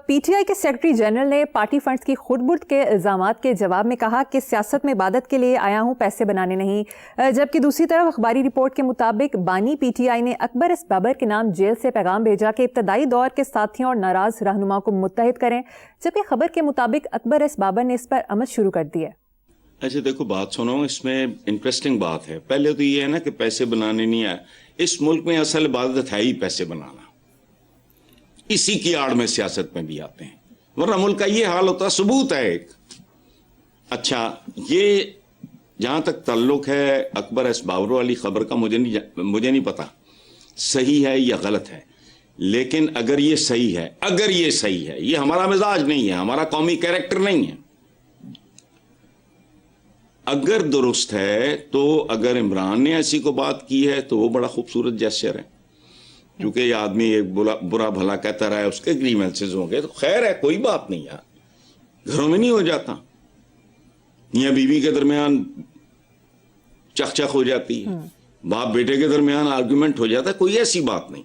P T I کے secretary general نے party funds کی خود برد کے الزامات کے جواب میں کہا کہ سیاست میں عبادت کے لیے آیا ہوں، پیسے بنانے نہیں، جبکہ دوسری طرف اخباری رپورٹ کے مطابق بانی پی ٹی آئی نے اکبر ایس بابر کے نام جیل سے پیغام بھیجا کہ ابتدائی دور کے ساتھیوں اور ناراض رہنماؤں کو متحد کریں، جبکہ خبر کے مطابق اکبر ایس بابر نے اس پر عمل شروع کر دیا۔ اچھا دیکھو بات سنو، اس میں انٹرسٹنگ بات ہے۔ پہلے تو یہ ہے نا کہ پیسے بنانے نہیں آئے، اس ملک میں اصل عبادت ہے ہی پیسے بنانا، اسی کی آڑ میں سیاست میں بھی آتے ہیں، ورنہ ملک کا یہ حال ہوتا، ثبوت ہے ایک۔ اچھا یہ جہاں تک تعلق ہے اکبر ایس بابر والی خبر کا، مجھے نہیں پتا صحیح ہے یا غلط ہے، لیکن اگر یہ صحیح ہے، یہ ہمارا مزاج نہیں ہے، ہمارا قومی کیریکٹر نہیں ہے۔ اگر درست ہے تو اگر عمران نے ایسی کو بات کی ہے تو وہ بڑا خوبصورت جیسچر ہے، کیونکہ یہ آدمی ایک برا بھلا کہتا رہا ہے، اس کے گریونسز ہوں گے تو خیر ہے، کوئی بات نہیں یار، گھروں میں نہیں ہو جاتا، میاں بیوی کے درمیان چخ ہو جاتی ہے، باپ بیٹے کے درمیان آرگومنٹ ہو جاتا ہے، کوئی ایسی بات نہیں۔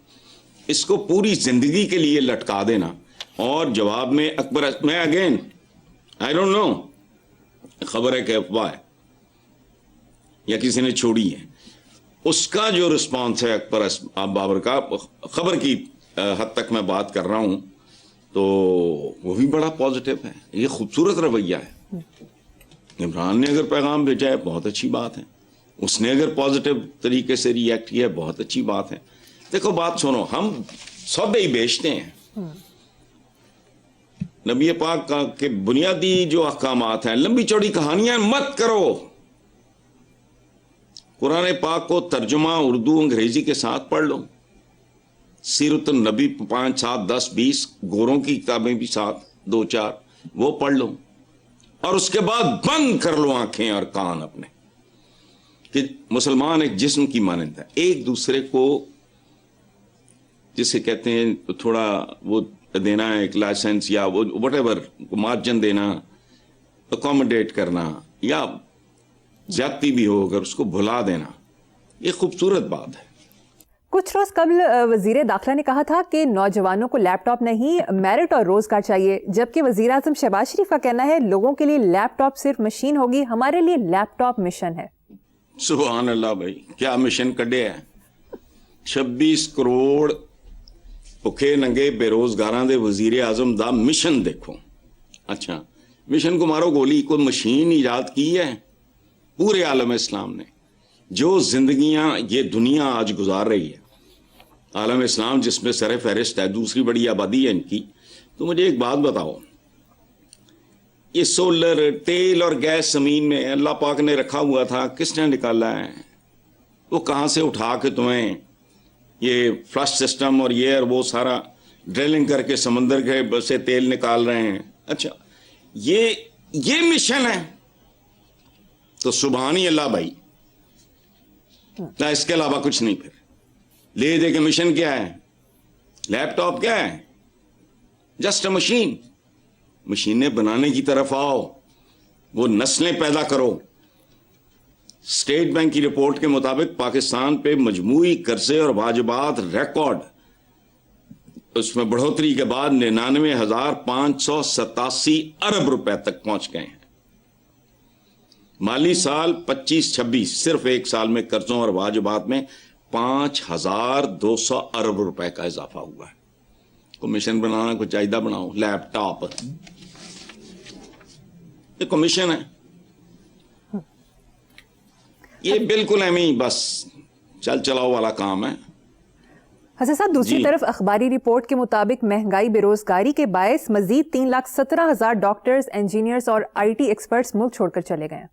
اس کو پوری زندگی کے لیے لٹکا دینا اور جواب میں اکبر، میں اگین آئی ڈونٹ نو، خبر ہے کہ افواہ ہے یا کسی نے چھوڑی ہے، اس کا جو رسپانس ہے اکبر بابر کا، خبر کی حد تک میں بات کر رہا ہوں، تو وہ بھی بڑا پازیٹیو ہے، یہ خوبصورت رویہ ہے۔ عمران نے اگر پیغام بھیجا ہے بہت اچھی بات ہے، اس نے اگر پازیٹیو طریقے سے ری ایکٹ کیا ہے بہت اچھی بات ہے۔ دیکھو بات سنو، ہم سودے ہی بیچتے ہیں، نبی پاک کا کہ بنیادی جو احکامات ہیں، لمبی چوڑی کہانیاں مت کرو، قرآن پاک کو ترجمہ اردو انگریزی کے ساتھ پڑھ لو، سیرت النبی 5 7 10 20 گوروں کی کتابیں بھی ساتھ 2 4 وہ پڑھ لو، اور اس کے بعد بند کر لو آنکھیں اور کان اپنے، کہ مسلمان ایک جسم کی مانند ہے، ایک دوسرے کو جسے کہتے ہیں تھوڑا وہ دینا ہے، ایک لائسنس یا وہ وٹ ایور مارجن دینا، اکوموڈیٹ کرنا، یا زیادتی بھی ہو اگر اس کو بھلا دینا، یہ خوبصورت بات ہے۔ کچھ روز قبل وزیر داخلہ نے کہا تھا کہ نوجوانوں کو لیپ ٹاپ نہیں، میرٹ اور روزگار چاہیے، جبکہ وزیر اعظم شہباز شریف کا کہنا ہے لوگوں کے لیے لیپ ٹاپ صرف مشین ہوگی، ہمارے لیے لیپ ٹاپ مشن ہے۔ سبحان اللہ بھائی، کیا مشن کڈے ہے، 26 کروڑ بھکے ننگے بے روزگاراں دے وزیر اعظم دا مشن دیکھو۔ اچھا مشن کو مارو گولی، کوئی مشین ایجاد کی ہے پورے عالم اسلام نے؟ جو زندگیاں یہ دنیا آج گزار رہی ہے، عالم اسلام جس میں سر فہرست ہے، دوسری بڑی آبادی ہے ان کی، تو مجھے ایک بات بتاؤ، یہ سولر، تیل اور گیس زمین میں اللہ پاک نے رکھا ہوا تھا، کس نے نکالا ہے؟ وہ کہاں سے اٹھا کے تمہیں یہ فلش سسٹم اور یہ اور وہ سارا ڈرلنگ کر کے سمندر کے سے تیل نکال رہے ہیں؟ اچھا یہ مشن ہے تو سبحان ہی اللہ بھائی، نہ اس کے علاوہ کچھ نہیں۔ پھر لے دے کے مشن کیا ہے؟ لیپ ٹاپ کیا ہے؟ Just a machine. مشینیں بنانے کی طرف آؤ، وہ نسلیں پیدا کرو۔ اسٹیٹ بینک کی رپورٹ کے مطابق پاکستان پہ مجموعی قرضے اور واجبات ریکارڈ، اس میں بڑھوتری کے بعد 99,587 ارب روپے تک پہنچ گئے ہیں۔ مالی سال 25-26 صرف ایک سال میں قرضوں اور واجبات میں 5,200 ارب روپے کا اضافہ ہوا ہے۔ کمیشن بنانا کو چاہیے بناؤ، لیپ ٹاپ یہ کمیشن ہے، یہ بالکل ایمی بس چل چلاؤ والا کام ہے۔ حسن صاحب دوسری طرف اخباری رپورٹ کے مطابق مہنگائی بے روزگاری کے باعث مزید 3,17,000 ڈاکٹرز، انجینئرز اور آئی ٹی ایکسپرٹس ملک چھوڑ کر چلے گئے۔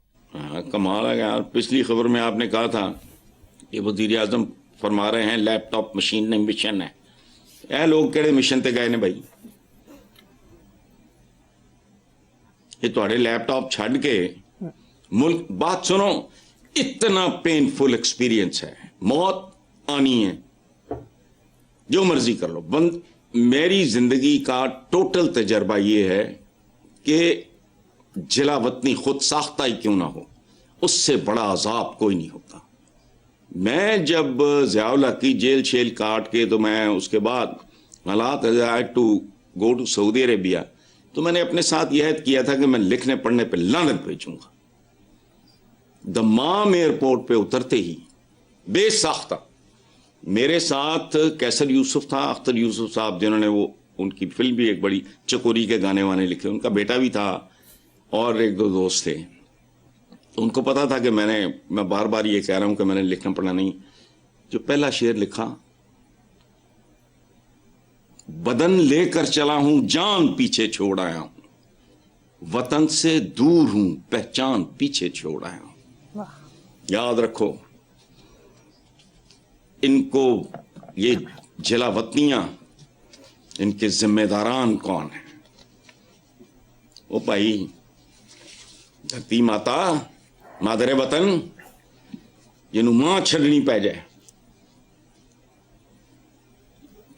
کمال ہے یار، پچھلی خبر میں آپ نے کہا تھا کہ وزیر اعظم فرما رہے ہیں لیپ ٹاپ مشین نہیں مشن ہے، اے لوگ کہڑے مشن تے گئے نے بھائی؟ یہ تھوڑے لیپ ٹاپ چھڑ کے ملک، بات سنو، اتنا پینفل ایکسپیرینس ہے، موت آنی ہے، جو مرضی کر لو۔ میری زندگی کا ٹوٹل تجربہ یہ ہے کہ جلا وطنی خود ساختہ ہی کیوں نہ ہو، اس سے بڑا عذاب کوئی نہیں ہوتا۔ میں جب ضیاء الحق کی جیل شیل کاٹ کے، تو میں اس کے بعد حالات to go to Saudi Arabia, تو میں نے اپنے ساتھ یہ عہد کیا تھا کہ میں لکھنے پڑھنے پہ لعنت بھیجوں گا. دمام ایئرپورٹ پہ اترتے ہی بے ساختہ میرے ساتھ کیسر یوسف تھا, اختر یوسف صاحب جنہوں نے وہ ان کی فلم بھی ایک بڑی چکوری کے گانے وانے لکھے, ان کا بیٹا بھی تھا اور ایک دو دوست تھے. ان کو پتا تھا کہ میں بار بار یہ کہہ رہا ہوں کہ میں نے لکھنا پڑھنا نہیں. جو پہلا شعر لکھا, بدن لے کر چلا ہوں جان پیچھے چھوڑ آیا ہوں, وطن سے دور ہوں پہچان پیچھے چھوڑ آیا ہوں. یاد رکھو ان کو, یہ جلا وطنیاں, ان کے ذمہ داران کون ہیں؟ او بھائی, دھرتی ماتا مادر وطن جنوں ماں چھڈنی پہ جائے,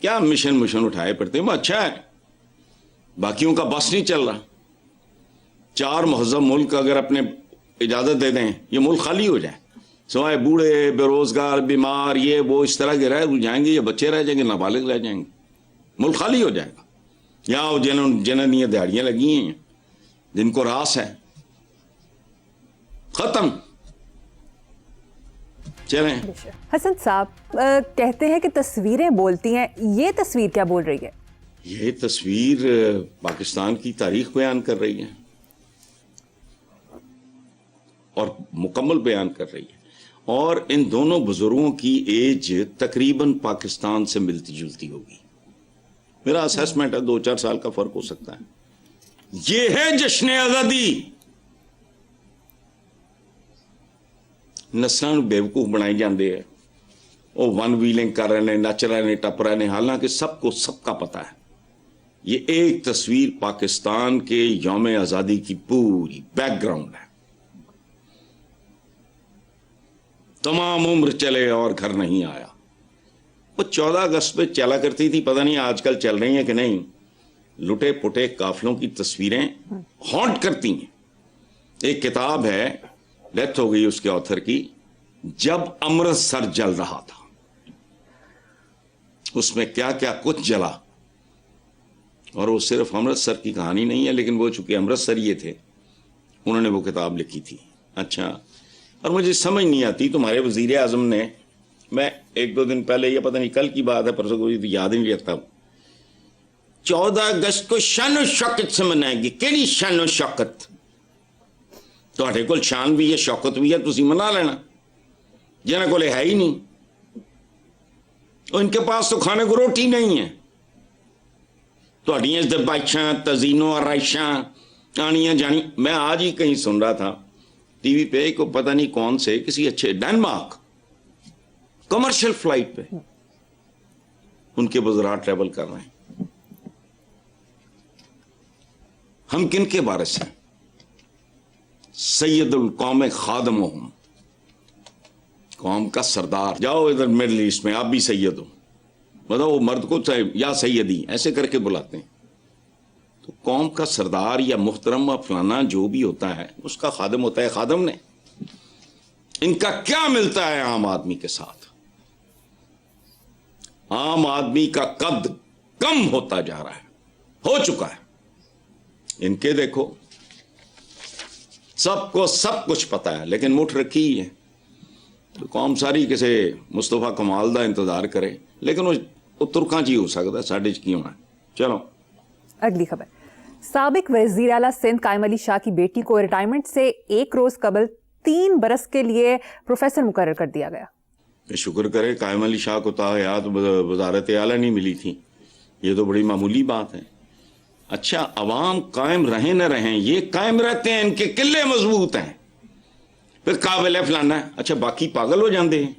کیا مشن اٹھائے پڑتے ہیں. وہ اچھا ہے, باقیوں کا بس نہیں چل رہا. 4 مہذب ملک اگر اپنے اجازت دے دیں یہ ملک خالی ہو جائے, سوائے بوڑھے, بے روزگار, بیمار, یہ وہ اس طرح کے رہ جائیں گے, یہ بچے رہ جائیں گے, نابالغ رہ جائیں گے, ملک خالی ہو جائے گا. یا جنہوں یہ دیہڑیاں لگی ہیں, جن کو راس ہے, ختم. چلیں. حسن صاحب کہتے ہیں کہ تصویریں بولتی ہیں, یہ تصویر کیا بول رہی ہے؟ یہ تصویر پاکستان کی تاریخ بیان کر رہی ہے اور مکمل بیان کر رہی ہے. اور ان دونوں بزرگوں کی ایج تقریباً پاکستان سے ملتی جلتی ہوگی. میرا اسیسمنٹ ہے 2-4 سال کا فرق ہو سکتا ہے. یہ ہے جشن آزادی. نسلاں بیوقوف بنائی جاندے ہیں, وہ ون ویلنگ کر رہے ہیں, نچ رہے ہیں, ٹپ رہے ہیں, حالانکہ سب کو سب کا پتہ ہے یہ ایک تصویر پاکستان کے یوم آزادی کی پوری بیک گراؤنڈ ہے. تمام عمر چلے اور گھر نہیں آیا. وہ 14 اگست پہ چلا کرتی تھی, پتہ نہیں آج کل چل رہی ہیں کہ نہیں. لٹے پٹے قافلوں کی تصویریں ہانٹ کرتی ہیں. ایک کتاب ہے, ڈیتھ ہو گئی اس کے آتھر کی, جب امرتسر جل رہا تھا. اس میں کیا کیا کچھ جلا, اور وہ صرف امرتسر کی کہانی نہیں ہے, لیکن وہ چونکہ امرتسر یہ تھے انہوں نے وہ کتاب لکھی تھی. اچھا, اور مجھے سمجھ نہیں آتی, تمہارے وزیر اعظم نے, میں 1-2 دن پہلے, یہ پتہ نہیں کل کی بات ہے پرسوں کو, یاد ہی نہیں رکھتا, 14 اگست کو شان و شوکت سے منائے گی. کیڑی شان و شوکت؟ تواڈے کول شان بھی ہے, شوکت بھی ہے, تسی منا لینا. جنہاں کول ہے ہی نہیں, ان کے پاس تو کھانے کو روٹی نہیں ہے. تواڈیاں دبائشاں, تزئین و آرائشاں آنیاں جانی. میں آج ہی کہیں سن رہا تھا ٹی وی پہ, کو پتہ نہیں کون سے, کسی اچھے ڈینمارک کمرشل فلائٹ پہ ان کے وزراء ٹریول کر رہے ہیں. ہم کن کے وارث ہیں؟ سید القوم خادمہم, قوم کا سردار. جاؤ ادھر مڈل ایسٹ میں, آپ بھی سید ہو, بتاؤ وہ مرد کو یا سیدی ایسے کر کے بلاتے ہیں. تو قوم کا سردار یا محترم یا فلانا جو بھی ہوتا ہے اس کا خادم ہوتا ہے. خادم نے ان کا کیا ملتا ہے عام آدمی کے ساتھ؟ عام آدمی کا قد کم ہوتا جا رہا ہے, ہو چکا ہے. ان کے دیکھو, سب کو سب کچھ پتا ہے لیکن مٹھ رکھی ہی ہے. تو قوم ساری کسی مصطفیٰ کمال دا انتظار کرے, لیکن وہ ترکاں جی ہو سکتا ہے, ساڈے چ کی ہونا ہے. چلو اگلی خبر. سابق وزیر اعلیٰ سندھ قائم علی شاہ کی بیٹی کو ریٹائرمنٹ سے 1 روز قبل 3 برس کے لیے پروفیسر مقرر کر دیا گیا. شکر کرے قائم علی شاہ کو تاحیات وزارت اعلیٰ نہیں ملی تھی, یہ تو بڑی معمولی بات ہے. اچھا, عوام قائم رہیں نہ رہیں, یہ قائم رہتے ہیں, ان کے قلعے مضبوط ہیں, پھر قابل ہے فلانا ہے. اچھا, باقی پاگل ہو جاندے ہیں.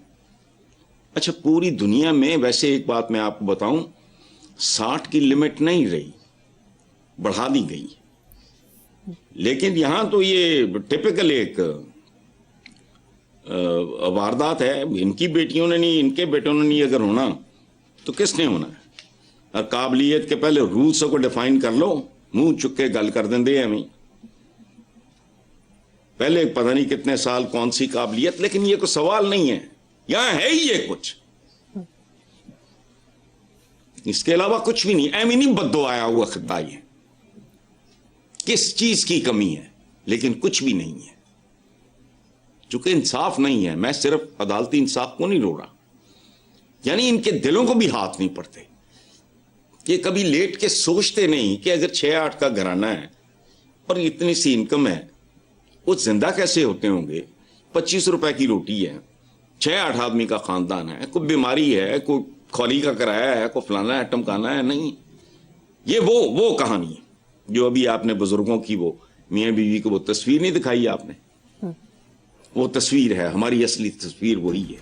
اچھا, پوری دنیا میں ویسے ایک بات میں آپ کو بتاؤں, 60 کی لمٹ نہیں رہی, بڑھا دی گئی. لیکن یہاں تو یہ ٹپکل ایک واردات ہے. ان کی بیٹیوں نے نہیں, ان کے بیٹوں نے نہیں اگر ہونا تو کس نے ہونا ہے؟ اور قابلیت کے پہلے رولز کو ڈیفائن کر لو, منہ چک کے گل کر دیں دے ہمیں. پہلے پتہ نہیں کتنے سال کون سی قابلیت, لیکن یہ کوئی سوال نہیں ہے, یہاں ہے ہی یہ کچھ. اس کے علاوہ کچھ بھی نہیں. ایمینی بدو آیا ہوا خطہ یہ کس چیز کی کمی ہے, لیکن کچھ بھی نہیں ہے. چونکہ انصاف نہیں ہے, میں صرف عدالتی انصاف کو نہیں رو رہا, یعنی ان کے دلوں کو بھی ہاتھ نہیں پڑتے کہ کبھی لیٹ کے سوچتے نہیں کہ اگر 6-8 کا گھرانہ ہے اور اتنی سی انکم ہے, وہ زندہ کیسے ہوتے ہوں گے. 25 روپے کی روٹی ہے, 6-8 آدمی کا خاندان ہے, کوئی بیماری ہے, کوئی کھولی کا کرایہ ہے, کوئی فلانا ہے ٹمکانا ہے. نہیں, یہ وہ کہانی ہے جو ابھی آپ نے بزرگوں کی وہ میاں بیوی کو وہ تصویر نہیں دکھائی آپ نے, وہ تصویر ہے, ہماری اصلی تصویر وہی ہے.